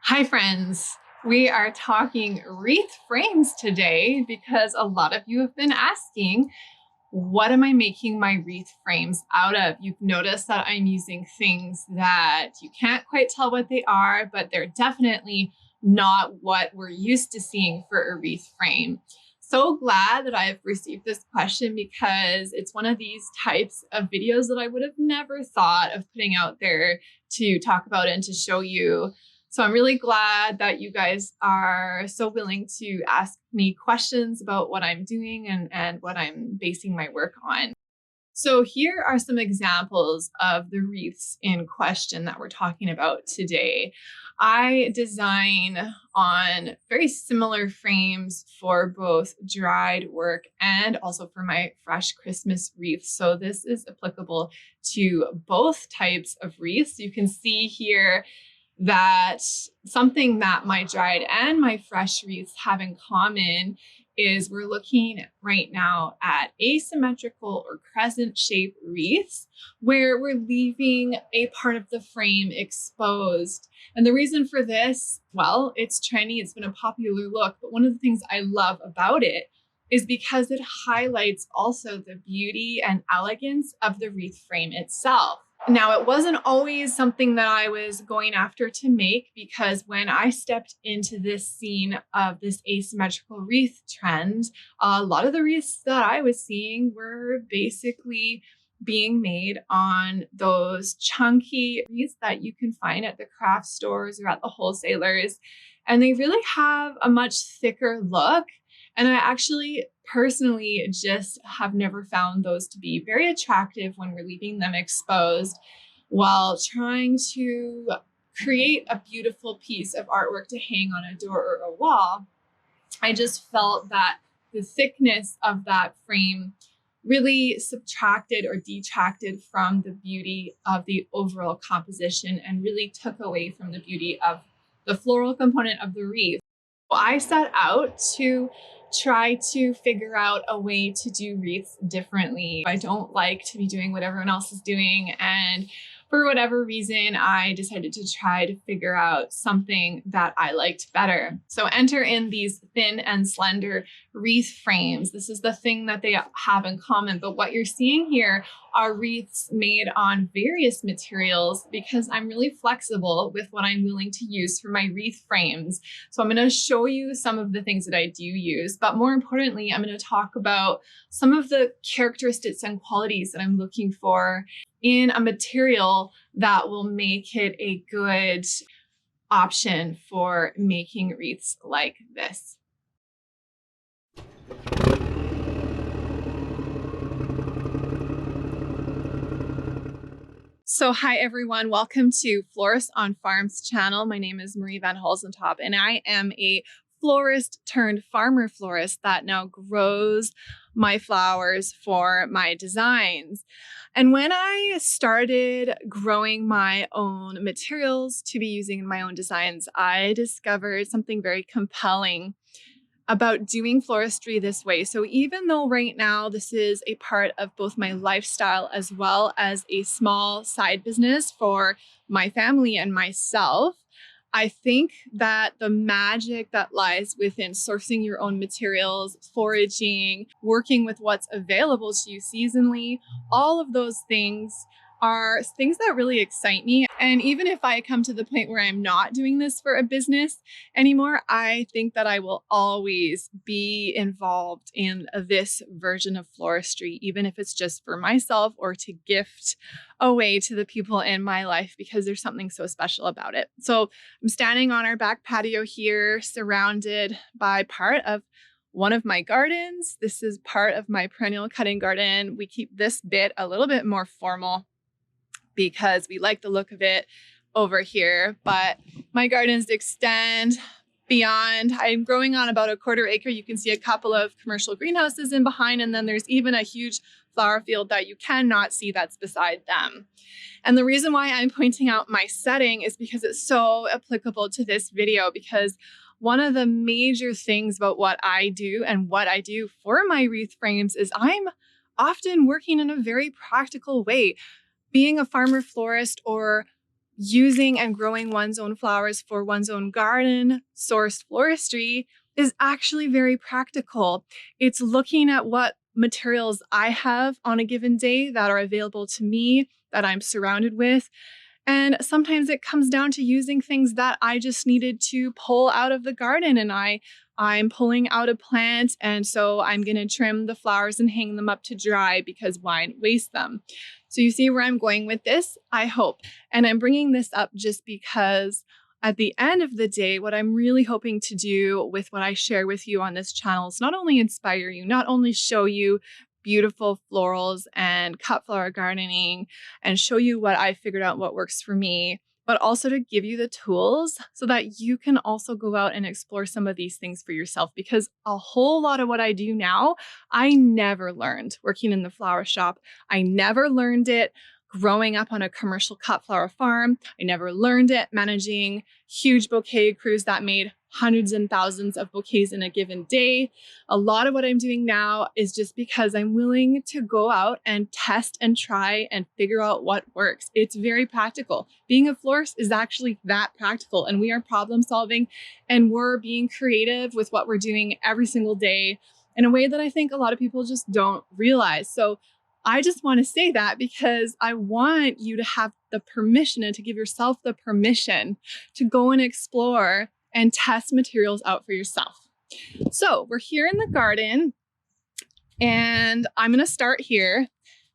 Hi friends, we are talking wreath frames today because a lot of you have been asking, what am I making my wreath frames out of? You've noticed that I'm using things that you can't quite tell what they are, but they're definitely not what we're used to seeing for a wreath frame. So glad that I've received this question because it's one of these types of videos that I would have never thought of putting out there to talk about and to show you. So I'm really glad that you guys are so willing to ask me questions about what I'm doing and what I'm basing my work on. So here are some examples of the wreaths in question that we're talking about today. I design on very similar frames for both dried work and also for my fresh Christmas wreaths. So this is applicable to both types of wreaths. You can see here that something that my dried and my fresh wreaths have in common is we're looking right now at asymmetrical or crescent shaped wreaths where we're leaving a part of the frame exposed. And the reason for this, well, it's trendy, it's been a popular look, but one of the things I love about it is because it highlights also the beauty and elegance of the wreath frame itself. Now, it wasn't always something that I was going after to make because when I stepped into this scene of this asymmetrical wreath trend, a lot of the wreaths that I was seeing were basically being made on those chunky wreaths that you can find at the craft stores or at the wholesalers. And they really have a much thicker look. And I actually personally just have never found those to be very attractive when we're leaving them exposed while trying to create a beautiful piece of artwork to hang on a door or a wall. I just felt that the thickness of that frame really subtracted or detracted from the beauty of the overall composition and really took away from the beauty of the floral component of the wreath. I set out to try to figure out a way to do wreaths differently. I don't like to be doing what everyone else is doing. And for whatever reason, I decided to try to figure out something that I liked better. So enter in these thin and slender wreath frames. This is the thing that they have in common. But what you're seeing here are wreaths made on various materials because I'm really flexible with what I'm willing to use for my wreath frames. So I'm going to show you some of the things that I do use, but more importantly, I'm going to talk about some of the characteristics and qualities that I'm looking for in a material that will make it a good option for making wreaths like this. So hi everyone, welcome to Florist on Farms channel. My name is Marie Van Holzentop and I am a florist turned farmer florist that now grows my flowers for my designs. And when I started growing my own materials to be using in my own designs, I discovered something very compelling about doing floristry this way. So even though right now this is a part of both my lifestyle as well as a small side business for my family and myself, I think that the magic that lies within sourcing your own materials, foraging, working with what's available to you seasonally, all of those things are things that really excite me. And even if I come to the point where I'm not doing this for a business anymore, I think that I will always be involved in this version of floristry, even if it's just for myself or to gift away to the people in my life, because there's something so special about it. So I'm standing on our back patio here, surrounded by part of one of my gardens. This is part of my perennial cutting garden. We keep this bit a little bit more formal because we like the look of it over here, but my gardens extend beyond. I'm growing on about a 1/4 acre. You can see a couple of commercial greenhouses in behind, and then there's even a huge flower field that you cannot see that's beside them. And the reason why I'm pointing out my setting is because it's so applicable to this video, because one of the major things about what I do and what I do for my wreath frames is I'm often working in a very practical way. Being a farmer florist or using and growing one's own flowers for one's own garden, sourced floristry, is actually very practical. It's looking at what materials I have on a given day that are available to me, that I'm surrounded with. And sometimes it comes down to using things that I just needed to pull out of the garden, and I'm pulling out a plant, and so I'm going to trim the flowers and hang them up to dry because why waste them? So you see where I'm going with this, I hope. And I'm bringing this up just because at the end of the day, what I'm really hoping to do with what I share with you on this channel is not only inspire you, not only show you beautiful florals and cut flower gardening and show you what I figured out, what works for me, but also to give you the tools so that you can also go out and explore some of these things for yourself. Because a whole lot of what I do now, I never learned working in the flower shop. I never learned it growing up on a commercial cut flower farm. I never learned it managing huge bouquet crews that made hundreds and thousands of bouquets in a given day. A lot of what I'm doing now is just because I'm willing to go out and test and try and figure out what works. It's very practical. Being a florist is actually that practical, and we are problem solving and we're being creative with what we're doing every single day in a way that I think a lot of people just don't realize. So I just want to say that because I want you to have the permission and to give yourself the permission to go and explore and test materials out for yourself. So we're here in the garden, and I'm going to start here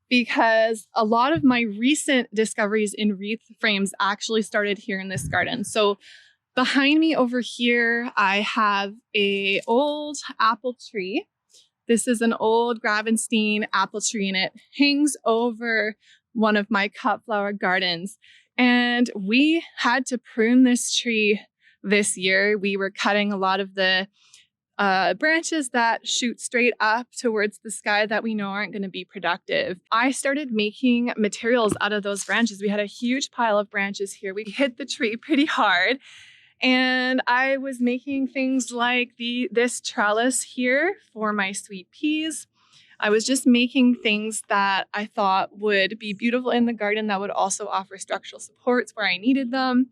because a lot of my recent discoveries in wreath frames actually started here in this garden. So behind me over here, I have an old apple tree. This is an old Gravenstein apple tree, and it hangs over one of my cut flower gardens. And we had to prune this tree this year. We were cutting a lot of the branches that shoot straight up towards the sky that we know aren't going to be productive. I started making materials out of those branches. We had a huge pile of branches here. We hit the tree pretty hard. And I was making things like this trellis here for my sweet peas. I was just making things that I thought would be beautiful in the garden that would also offer structural supports where I needed them.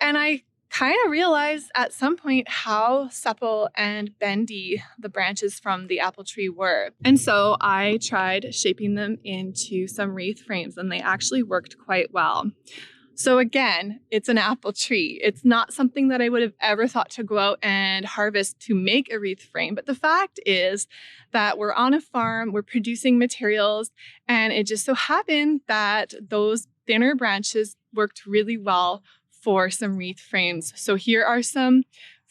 And I kind of realized at some point how supple and bendy the branches from the apple tree were. And so I tried shaping them into some wreath frames, and they actually worked quite well. So again, it's an apple tree. It's not something that I would have ever thought to go out and harvest to make a wreath frame. But the fact is that we're on a farm, we're producing materials, and it just so happened that those thinner branches worked really well for some wreath frames. So here are some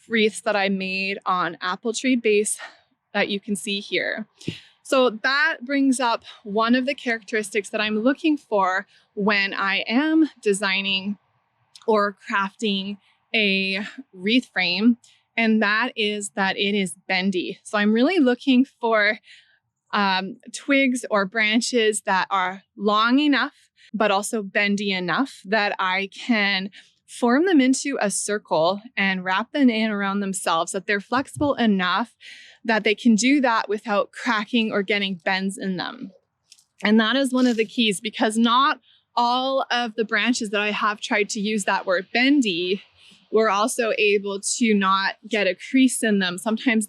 wreaths that I made on apple tree base that you can see here. So that brings up one of the characteristics that I'm looking for when I am designing or crafting a wreath frame, and that is that it is bendy. So I'm really looking for twigs or branches that are long enough, but also bendy enough that I can form them into a circle and wrap them in around themselves, that they're flexible enough that they can do that without cracking or getting bends in them. And that is one of the keys, because not all of the branches that I have tried to use that were bendy were also able to not get a crease in them. Sometimes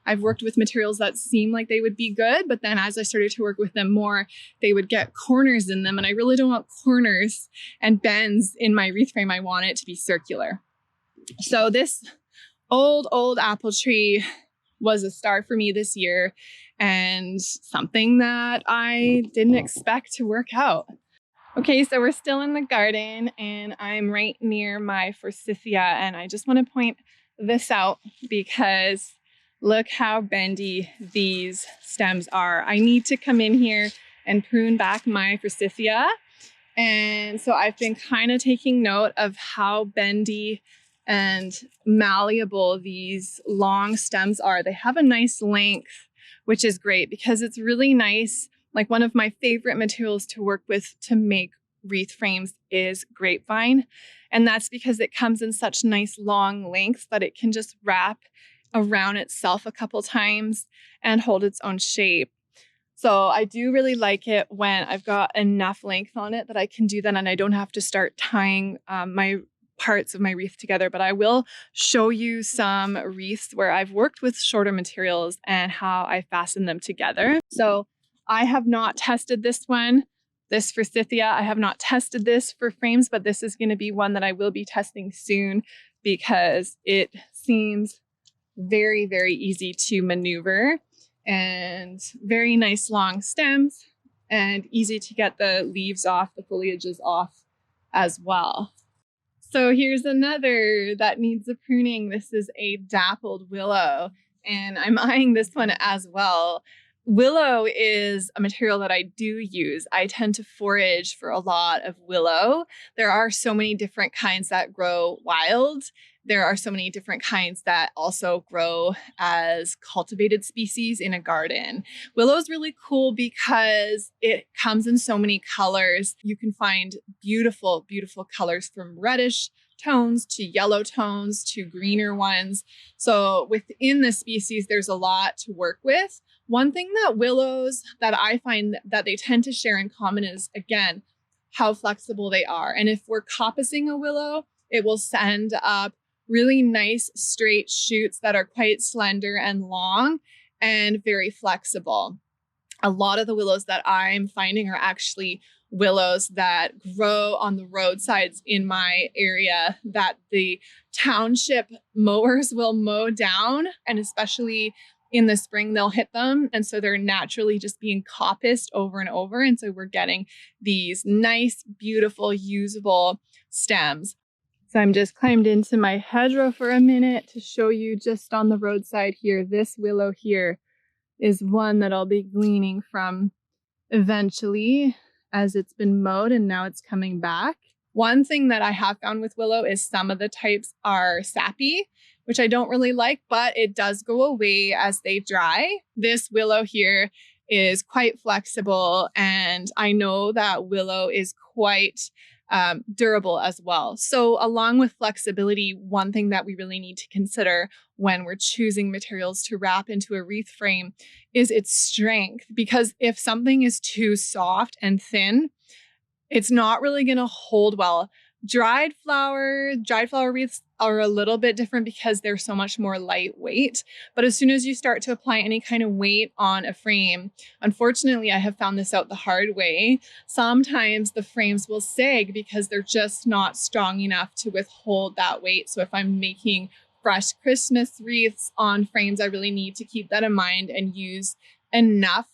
I've worked with materials that seem like they would be good, but then as I started to work with them more, they would get corners in them. And I really don't want corners and bends in my wreath frame. I want it to be circular. So this old apple tree was a star for me this year, and something that I didn't expect to work out. Okay, so we're still in the garden, and I'm right near my forsythia, and I just want to point this out because look how bendy these stems are. I need to come in here and prune back my forsythia, and so I've been kind of taking note of how bendy and malleable these long stems are. They have a nice length, which is great because it's really nice. Like, one of my favorite materials to work with to make wreath frames is grapevine. And that's because it comes in such nice long lengths that it can just wrap around itself a couple times and hold its own shape. So I do really like it when I've got enough length on it that I can do that and I don't have to start tying my parts of my wreath together. But I will show you some wreaths where I've worked with shorter materials and how I fasten them together. So I have not tested this one, this forsythia. I have not tested this for frames, but this is going to be one that I will be testing soon because it seems very, very easy to maneuver and very nice long stems and easy to get the leaves off, the foliages off as well. So here's another that needs a pruning. This is a dappled willow, and I'm eyeing this one as well. Willow is a material that I do use. I tend to forage for a lot of willow. There are so many different kinds that grow wild. There are so many different kinds that also grow as cultivated species in a garden. Willow is really cool because it comes in so many colors. You can find beautiful, beautiful colors from reddish tones to yellow tones to greener ones. So within the species, there's a lot to work with. One thing that willows that I find that they tend to share in common is, again, how flexible they are. And if we're coppicing a willow, it will send up really nice straight shoots that are quite slender and long and very flexible. A lot of the willows that I'm finding are actually willows that grow on the roadsides in my area that the township mowers will mow down, and especially in the spring they'll hit them, and so they're naturally just being coppiced over and over, and so we're getting these nice, beautiful, usable stems. So I'm just climbed into my hedgerow for a minute to show you just on the roadside here. This willow here is one that I'll be gleaning from eventually as it's been mowed and now it's coming back. One thing that I have found with willow is some of the types are sappy, which I don't really like, but it does go away as they dry. This willow here is quite flexible, and I know that willow is quite durable as well. So along with flexibility, one thing that we really need to consider when we're choosing materials to wrap into a wreath frame is its strength, because if something is too soft and thin, it's not really going to hold well. Dried flower wreaths are a little bit different because they're so much more lightweight. But as soon as you start to apply any kind of weight on a frame, unfortunately, I have found this out the hard way. Sometimes the frames will sag because they're just not strong enough to withhold that weight. So if I'm making fresh Christmas wreaths on frames, I really need to keep that in mind and use enough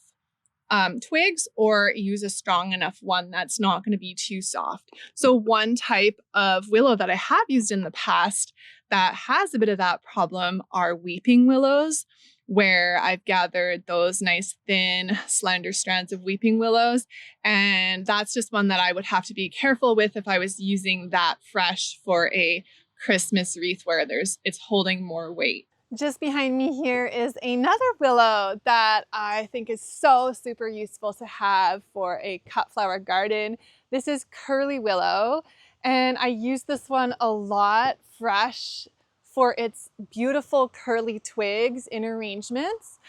twigs or use a strong enough one that's not going to be too soft. So one type of willow that I have used in the past that has a bit of that problem are weeping willows, where I've gathered those nice thin slender strands of weeping willows. And that's just one that I would have to be careful with if I was using that fresh for a Christmas wreath where it's holding more weight. Just behind me here is another willow that I think is so super useful to have for a cut flower garden. This is curly willow, and I use this one a lot fresh for its beautiful curly twigs in arrangements.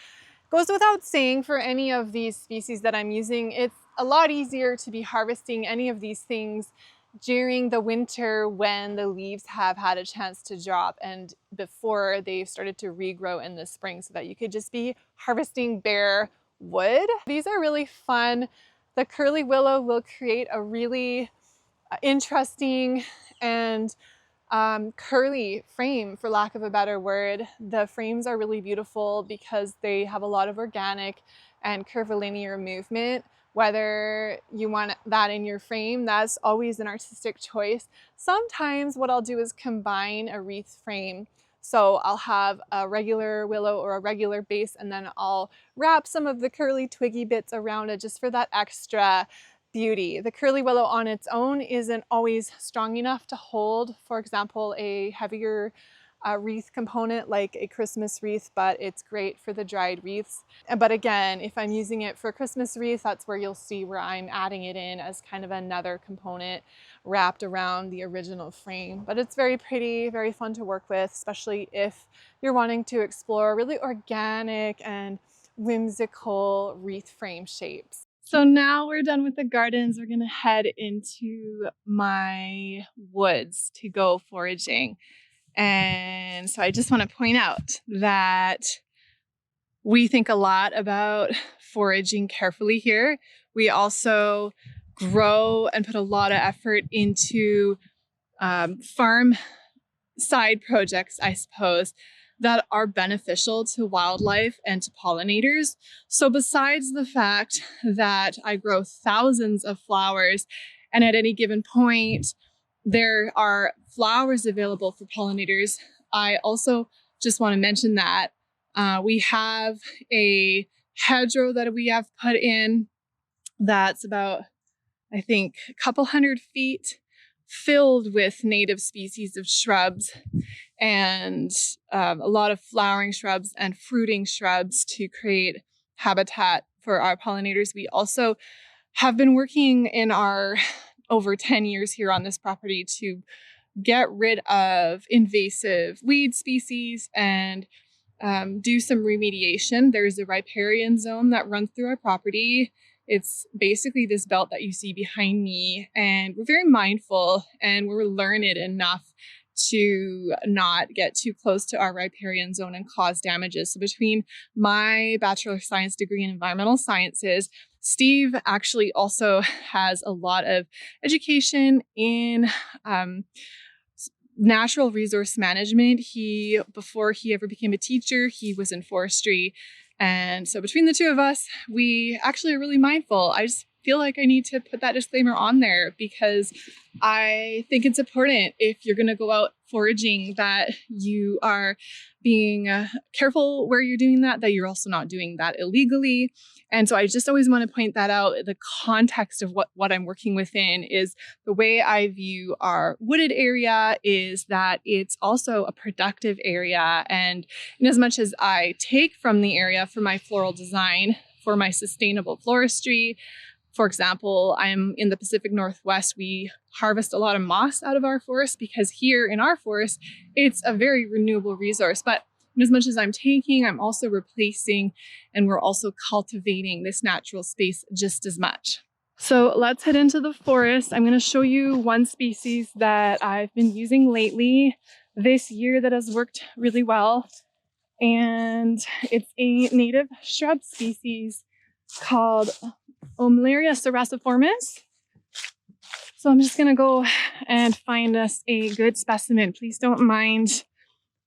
Goes without saying, for any of these species that I'm using, it's a lot easier to be harvesting any of these things during the winter when the leaves have had a chance to drop and before they've started to regrow in the spring, so that you could just be harvesting bare wood. These are really fun. The curly willow will create a really interesting and curly frame, for lack of a better word. The frames are really beautiful because they have a lot of organic and curvilinear movement. Whether you want that in your frame, that's always an artistic choice. Sometimes what I'll do is combine a wreath frame. So I'll have a regular willow or a regular base, and then I'll wrap some of the curly twiggy bits around it just for that extra beauty. The curly willow on its own isn't always strong enough to hold, for example, a heavier wreath component like a Christmas wreath, but it's great for the dried wreaths. But again, if I'm using it for Christmas wreath, that's where you'll see where I'm adding it in as kind of another component wrapped around the original frame. But it's very pretty, very fun to work with, especially if you're wanting to explore really organic and whimsical wreath frame shapes. So now we're done with the gardens. We're gonna head into my woods to go foraging. And so I just want to point out that we think a lot about foraging carefully here. We also grow and put a lot of effort into farm side projects, I suppose, that are beneficial to wildlife and to pollinators. So besides the fact that I grow thousands of flowers, and at any given point, there are flowers available for pollinators, I also just want to mention that we have a hedgerow that we have put in that's about, I think, a couple 100 feet, filled with native species of shrubs and a lot of flowering shrubs and fruiting shrubs to create habitat for our pollinators. We also have been working in our over 10 years here on this property to get rid of invasive weed species and do some remediation. There's a riparian zone that runs through our property. It's basically this belt that you see behind me, and we're very mindful and we're learned enough to not get too close to our riparian zone and cause damages. So between my Bachelor of Science degree in environmental sciences, Steve actually also has a lot of education in natural resource management. Before he ever became a teacher, he was in forestry. And so between the two of us, we actually are really mindful. I just feel like I need to put that disclaimer on there because I think it's important if you're going to go out foraging that you are being careful where you're doing that you're also not doing that illegally. And so I just always want to point that out. The context of what I'm working within is the way I view our wooded area is that it's also a productive area. And in as much as I take from the area for my floral design, for my sustainable floristry, for example, I'm in the Pacific Northwest. We harvest a lot of moss out of our forest because here in our forest, it's a very renewable resource. But as much as I'm taking, I'm also replacing, and we're also cultivating this natural space just as much. So let's head into the forest. I'm going to show you one species that I've been using lately this year that has worked really well. And it's a native shrub species called Omlaria cerasiformis. So I'm just gonna go and find us a good specimen. Please don't mind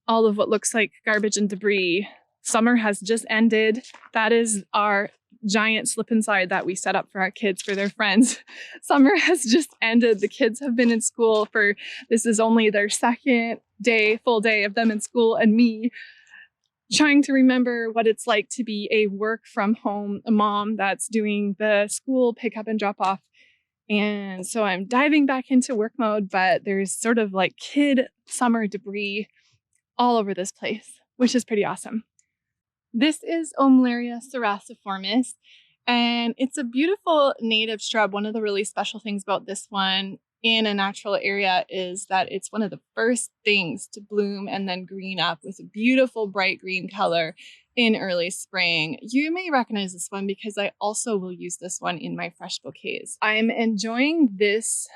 all of what looks like garbage and debris. Summer has just ended. That is our giant slip and slide that we set up for our kids, for their friends. Summer has just ended. The kids have been in school this is only their second day, full day of them in school, and me trying to remember what it's like to be a work from home mom that's doing the school pickup and drop off. And so I'm diving back into work mode, but there's sort of like kid summer debris all over this place, which is pretty awesome. This is Omlaria cerasiformis, and it's a beautiful native shrub. One of the really special things about this one in a natural area is that it's one of the first things to bloom and then green up with a beautiful bright green color in early spring. You may recognize this one because I also will use this one in my fresh bouquets. I'm enjoying this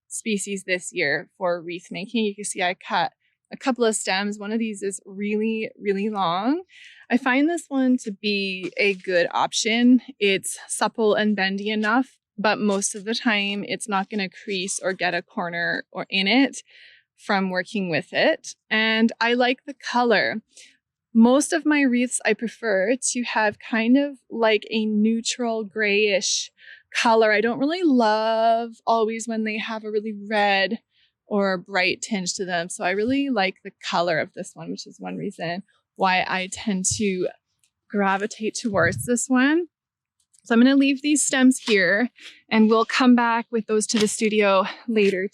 species this year for wreath making. You can see I cut a couple of stems. One of these is really, really long. I find this one to be a good option. It's supple and bendy enough, but most of the time it's not going to crease or get a corner or in it from working with it. And I like the color. Most of my wreaths I prefer to have kind of like a neutral grayish color. I don't really love always when they have a really red or bright tinge to them. So I really like the color of this one, which is one reason why I tend to gravitate towards this one. So I'm going to leave these stems here and we'll come back with those to the studio later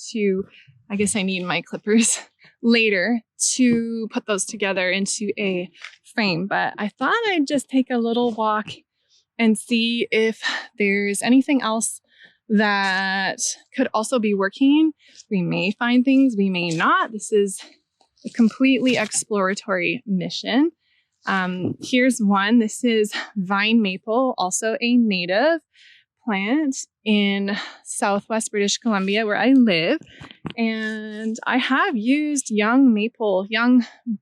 I guess I need my clippers later to put those together into a frame. But I thought I'd just take a little walk and see if there's anything else that could also be working. We may find things, we may not. This is a completely exploratory mission. Here's one. This is vine maple, also a native plant in Southwest British Columbia where I live. And I have used young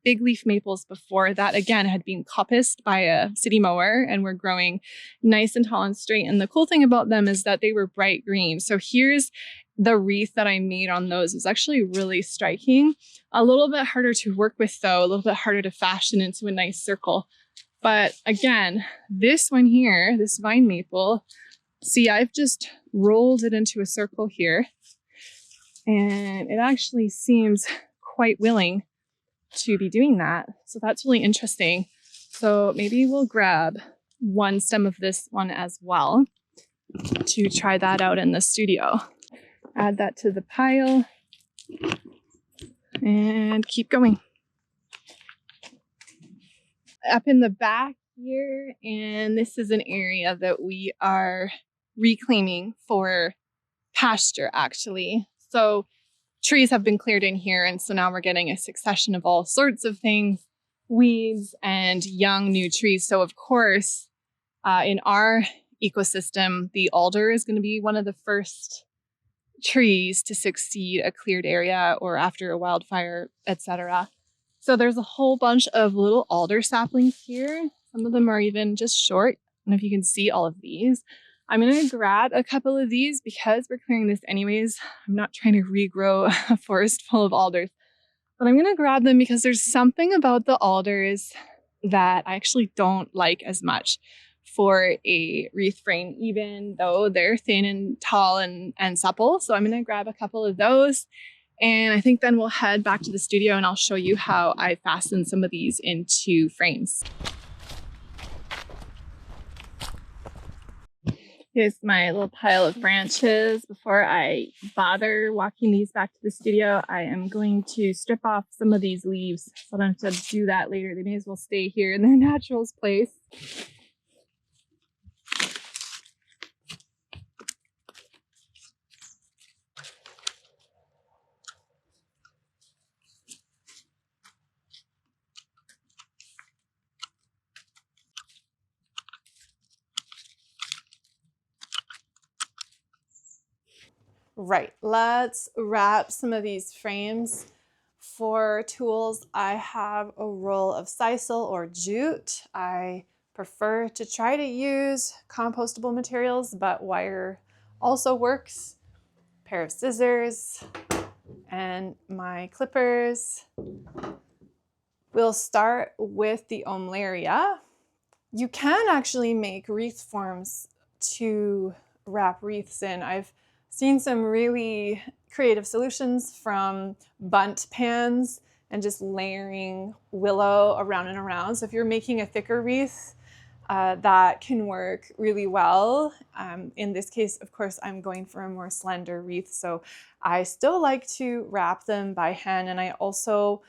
big leaf maples before that, again, had been coppiced by a city mower and were growing nice and tall and straight. And the cool thing about them is that they were bright green. So here's the wreath that I made on those. It's actually really striking. A little bit harder to work with though, a little bit harder to fashion into a nice circle. But again, this one here, this vine maple, see, I've just rolled it into a circle here. And it actually seems quite willing to be doing that. So that's really interesting. So maybe we'll grab one stem of this one as well to try that out in the studio. Add that to the pile and keep going. Up in the back here, and this is an area that we are reclaiming for pasture actually. So trees have been cleared in here, and so now we're getting a succession of all sorts of things, weeds and young new trees. So of course, in our ecosystem, the alder is going to be one of the first trees to succeed a cleared area or after a wildfire, etc. So there's a whole bunch of little alder saplings here. Some of them are even just short. I don't know if you can see all of these. I'm going to grab a couple of these because we're clearing this anyways. I'm not trying to regrow a forest full of alders, but I'm going to grab them because there's something about the alders that I actually don't like as much for a wreath frame, even though they're thin and tall and supple. So I'm going to grab a couple of those. And I think then we'll head back to the studio and I'll show you how I fasten some of these into frames. Here's my little pile of branches. Before I bother walking these back to the studio, I am going to strip off some of these leaves so I don't have to do that later. They may as well stay here in their natural place. Right, let's wrap some of these frames. For tools, I have a roll of sisal or jute. I prefer to try to use compostable materials, but wire also works. A pair of scissors and my clippers. We'll start with the Omlaria. You can actually make wreath forms to wrap wreaths in. I've seen some really creative solutions from bunt pans and just layering willow around and around. So if you're making a thicker wreath, that can work really well. In this case, of course, I'm going for a more slender wreath, so I still like to wrap them by hand, and I also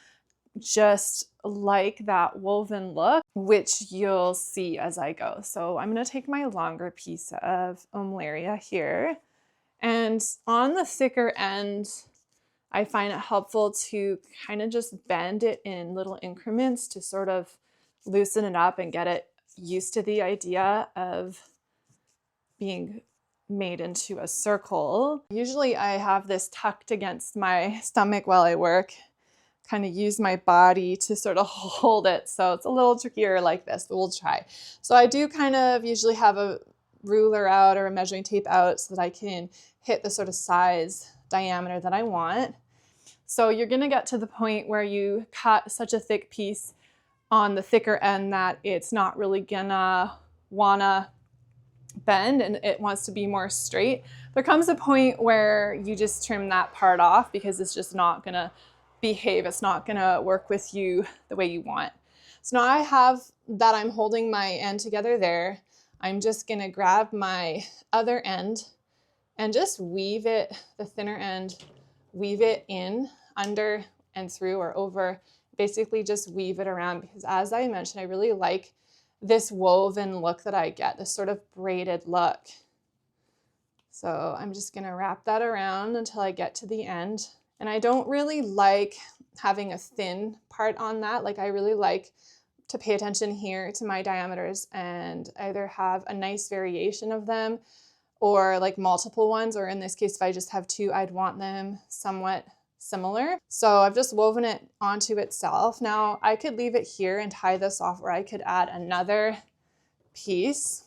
just like that woven look, which you'll see as I go. So I'm going to take my longer piece of Omlaria here, and on the thicker end, I find it helpful to kind of just bend it in little increments to sort of loosen it up and get it used to the idea of being made into a circle. Usually I have this tucked against my stomach while I work, kind of use my body to sort of hold it. So it's a little trickier like this, but we'll try. So I do kind of usually have a ruler out or a measuring tape out so that I can hit the sort of size diameter that I want. So you're gonna get to the point where you cut such a thick piece on the thicker end that it's not really gonna wanna bend and it wants to be more straight. There comes a point where you just trim that part off because it's just not gonna behave. It's not gonna work with you the way you want. So now I have that I'm holding my end together there. I'm just gonna grab my other end and just weave it, the thinner end, weave it in, under and through or over, basically just weave it around because as I mentioned, I really like this woven look that I get, this sort of braided look. So I'm just gonna wrap that around until I get to the end. And I don't really like having a thin part on that. Like I really like to pay attention here to my diameters and either have a nice variation of them or like multiple ones, or in this case, if I just have two, I'd want them somewhat similar. So I've just woven it onto itself. Now I could leave it here and tie this off, or I could add another piece.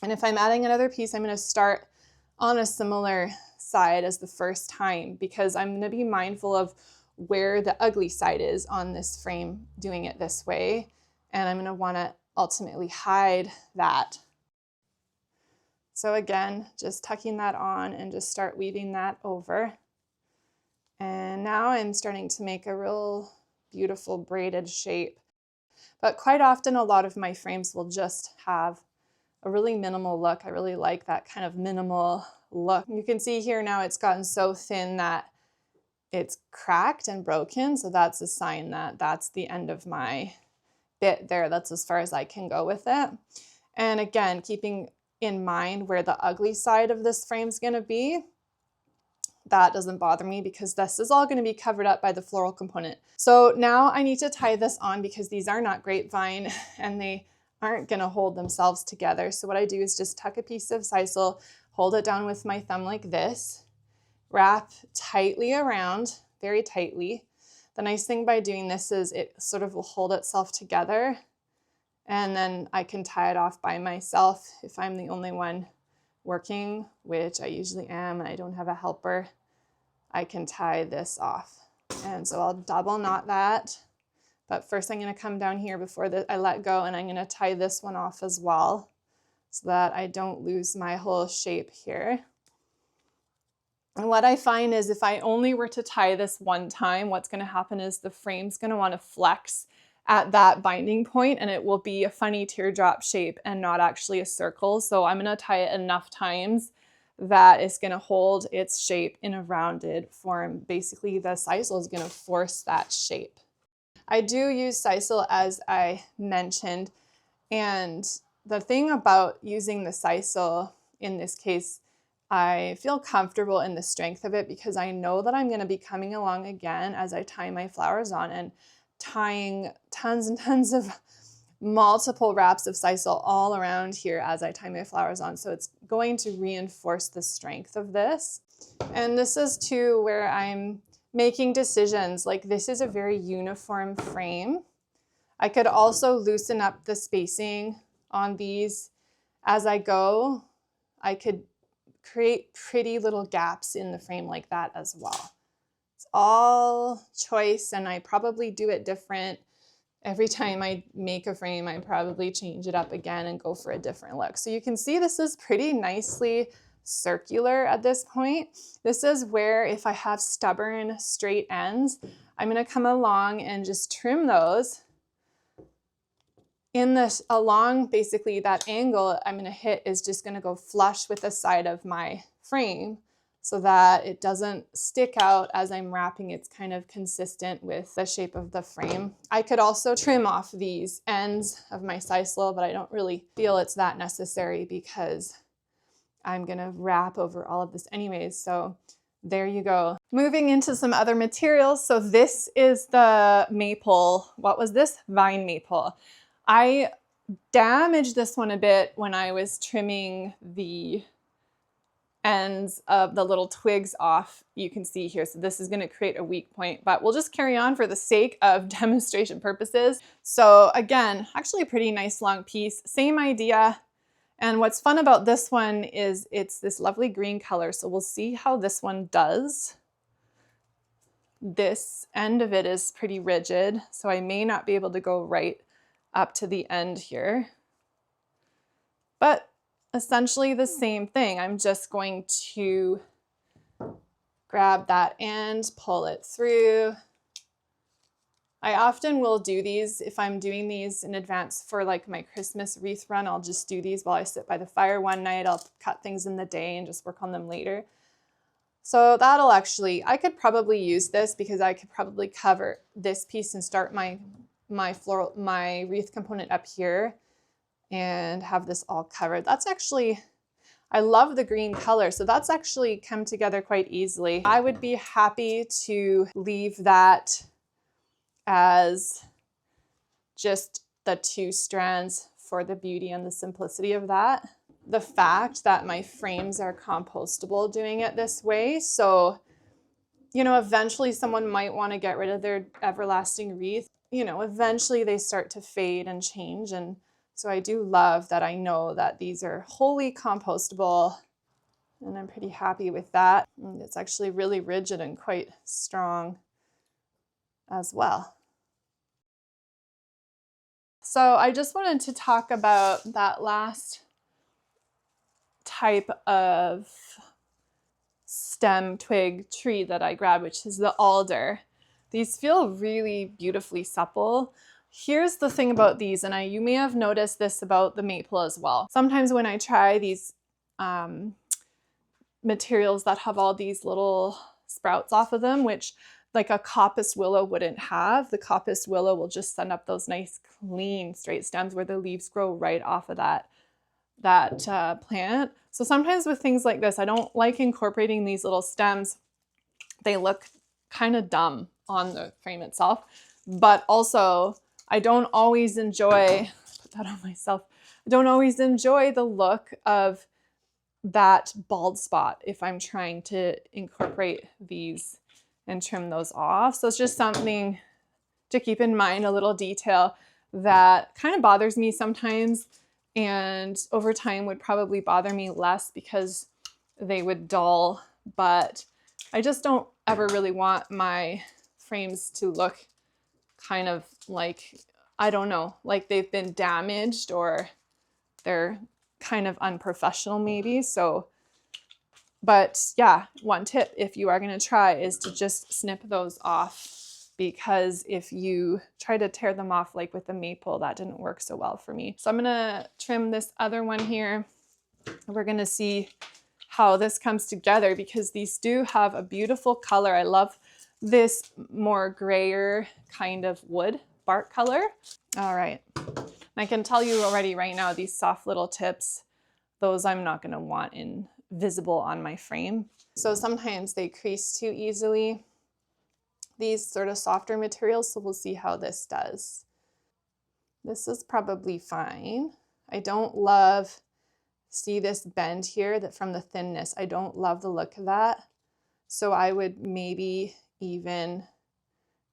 And if I'm adding another piece, I'm going to start on a similar side as the first time, because I'm going to be mindful of where the ugly side is on this frame doing it this way. And I'm going to want to ultimately hide that. So again, just tucking that on and just start weaving that over. And now I'm starting to make a real beautiful braided shape. But quite often, a lot of my frames will just have a really minimal look. I really like that kind of minimal look. You can see here now it's gotten so thin that it's cracked and broken. So that's a sign that that's the end of my bit there. That's as far as I can go with it. And again, keeping in mind where the ugly side of this frame is going to be, that doesn't bother me because this is all going to be covered up by the floral component. So now I need to tie this on because these are not grapevine and they aren't going to hold themselves together. So what I do is just tuck a piece of sisal, hold it down with my thumb like this, wrap tightly around, very tightly. The nice thing by doing this is it sort of will hold itself together, and then I can tie it off by myself if I'm the only one working, which I usually am, and I don't have a helper. I can tie this off. And so I'll double knot that. But first I'm going to come down here before I let go, and I'm going to tie this one off as well so that I don't lose my whole shape here. And what I find is if I only were to tie this one time, what's going to happen is the frame's going to want to flex at that binding point, and it will be a funny teardrop shape and not actually a circle. So I'm going to tie it enough times that it's going to hold its shape in a rounded form. Basically, the sisal is going to force that shape. I do use sisal, as I mentioned, and the thing about using the sisal in this case, I feel comfortable in the strength of it because I know that I'm going to be coming along again as I tie my flowers on and tying tons and tons of multiple wraps of sisal all around here as I tie my flowers on. So it's going to reinforce the strength of this. And this is too where I'm making decisions. Like, this is a very uniform frame. I could also loosen up the spacing on these as I go. I could create pretty little gaps in the frame like that as well. It's all choice, and I probably do it different. Every time I make a frame, I probably change it up again and go for a different look. So you can see this is pretty nicely circular at this point. This is where if I have stubborn straight ends, I'm going to come along and just trim those. In this, along basically that angle I'm going to hit is just going to go flush with the side of my frame so that it doesn't stick out as I'm wrapping. It's kind of consistent with the shape of the frame. I could also trim off these ends of my sisal, but I don't really feel it's that necessary because I'm going to wrap over all of this anyways. So there you go. Moving into some other materials. So this is the maple. What was this? Vine maple. I damaged this one a bit when I was trimming the ends of the little twigs off. You can see here. So this is going to create a weak point, but we'll just carry on for the sake of demonstration purposes. So again, actually a pretty nice long piece. Same idea. And what's fun about this one is it's this lovely green color. So we'll see how this one does. This end of it is pretty rigid, so I may not be able to go right up to the end here. But essentially the same thing. I'm just going to grab that end, pull it through. I often will do these if I'm doing these in advance for like my Christmas wreath run. I'll just do these while I sit by the fire one night. I'll cut things in the day and just work on them later. So that'll actually, I could probably use this because I could probably cover this piece and start my wreath component up here and have this all covered. That's actually, I love the green color, so that's actually come together quite easily. I would be happy to leave that as just the 2 strands for the beauty and the simplicity of that. The fact that my frames are compostable doing it this way. So, you know, eventually someone might want to get rid of their everlasting wreath. You know, eventually they start to fade and change. And so I do love that I know that these are wholly compostable, and I'm pretty happy with that. And it's actually really rigid and quite strong as well. So I just wanted to talk about that last type of stem twig tree that I grabbed, which is the alder. These feel really beautifully supple. Here's the thing about these, and you may have noticed this about the maple as well. Sometimes when I try these materials that have all these little sprouts off of them, which like a coppice willow wouldn't have, the coppice willow will just send up those nice clean straight stems where the leaves grow right off of that plant. So sometimes with things like this, I don't like incorporating these little stems. They look kind of dumb on the frame itself, but also I don't always enjoy, put that on myself, I don't always enjoy the look of that bald spot if I'm trying to incorporate these and trim those off. So it's just something to keep in mind, a little detail that kind of bothers me sometimes, and over time would probably bother me less because they would dull, but I just don't ever really want my frames to look kind of like, I don't know, like they've been damaged or they're kind of unprofessional maybe. So, but yeah, one tip if you are going to try is to just snip those off, because if you try to tear them off like with the maple, that didn't work so well for me. So I'm going to trim this other one here. We're going to see how this comes together, because these do have a beautiful color. I love this more grayer kind of wood bark color. All right. I can tell you already right now, these soft little tips, those I'm not going to want visible on my frame. So sometimes they crease too easily, these sort of softer materials. So we'll see how this does. This is probably fine. I don't love, see this bend here that from the thinness, I don't love the look of that. So I would maybe even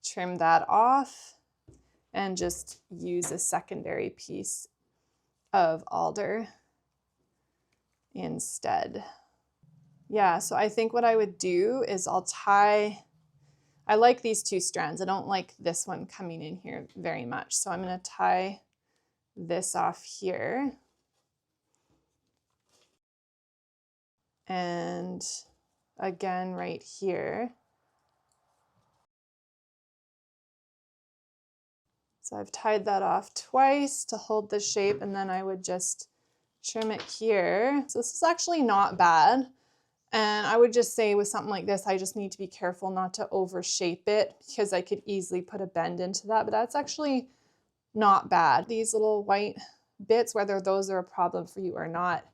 trim that off and just use a secondary piece of alder instead. Yeah, so I think what I would do is I'll tie, I like these 2 strands. I don't like this one coming in here very much. So I'm going to tie this off here. And again right here. So I've tied that off twice to hold the shape, and then I would just trim it here. So this is actually not bad. And I would just say with something like this, I just need to be careful not to overshape it, because I could easily put a bend into that, but that's actually not bad. These little white bits, whether those are a problem for you or not,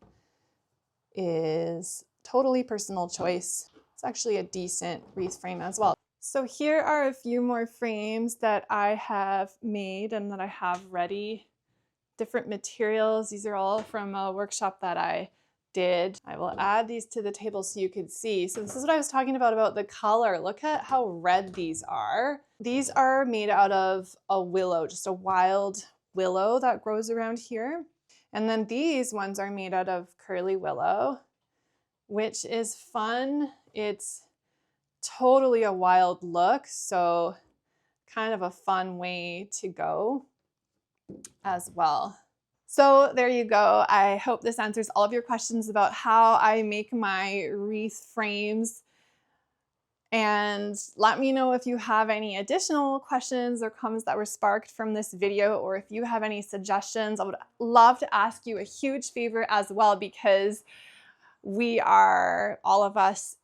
is totally personal choice. It's actually a decent wreath frame as well. So here are a few more frames that I have made and that I have ready. Different materials. These are all from a workshop that I did. I will add these to the table so you could see. So this is what I was talking about the color. Look at how red these are. These are made out of a willow, just a wild willow that grows around here. And then these ones are made out of curly willow, which is fun. It's totally a wild look, so kind of a fun way to go as well. So there you go. I hope this answers all of your questions about how I make my wreath frames. And let me know if you have any additional questions or comments that were sparked from this video, or if you have any suggestions. I would love to ask you a huge favor as well, because we are, all of us,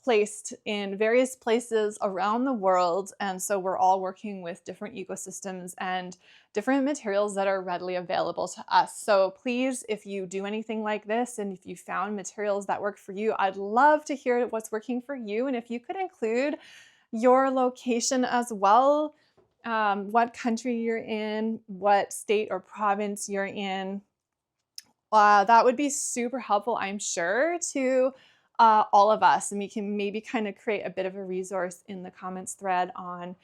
placed in various places around the world, and so we're all working with different ecosystems and different materials that are readily available to us. So please, if you do anything like this and if you found materials that work for you, I'd love to hear what's working for you, and if you could include your location as well. what country you're in, what state or province you're in. That would be super helpful, I'm sure, to all of us. And we can maybe kind of create a bit of a resource in the comments thread on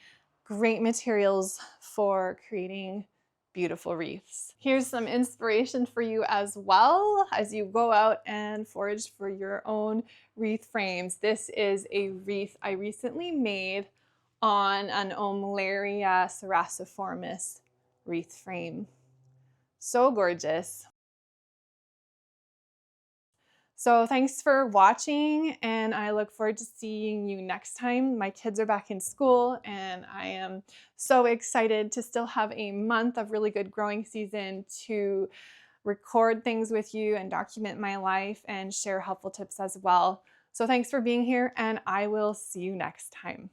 great materials for creating beautiful wreaths. Here's some inspiration for you as well as you go out and forage for your own wreath frames. This is a wreath I recently made on an Omlaria cerasiformis wreath frame. So gorgeous. So thanks for watching, and I look forward to seeing you next time. My kids are back in school, and I am so excited to still have a month of really good growing season to record things with you and document my life and share helpful tips as well. So thanks for being here, and I will see you next time.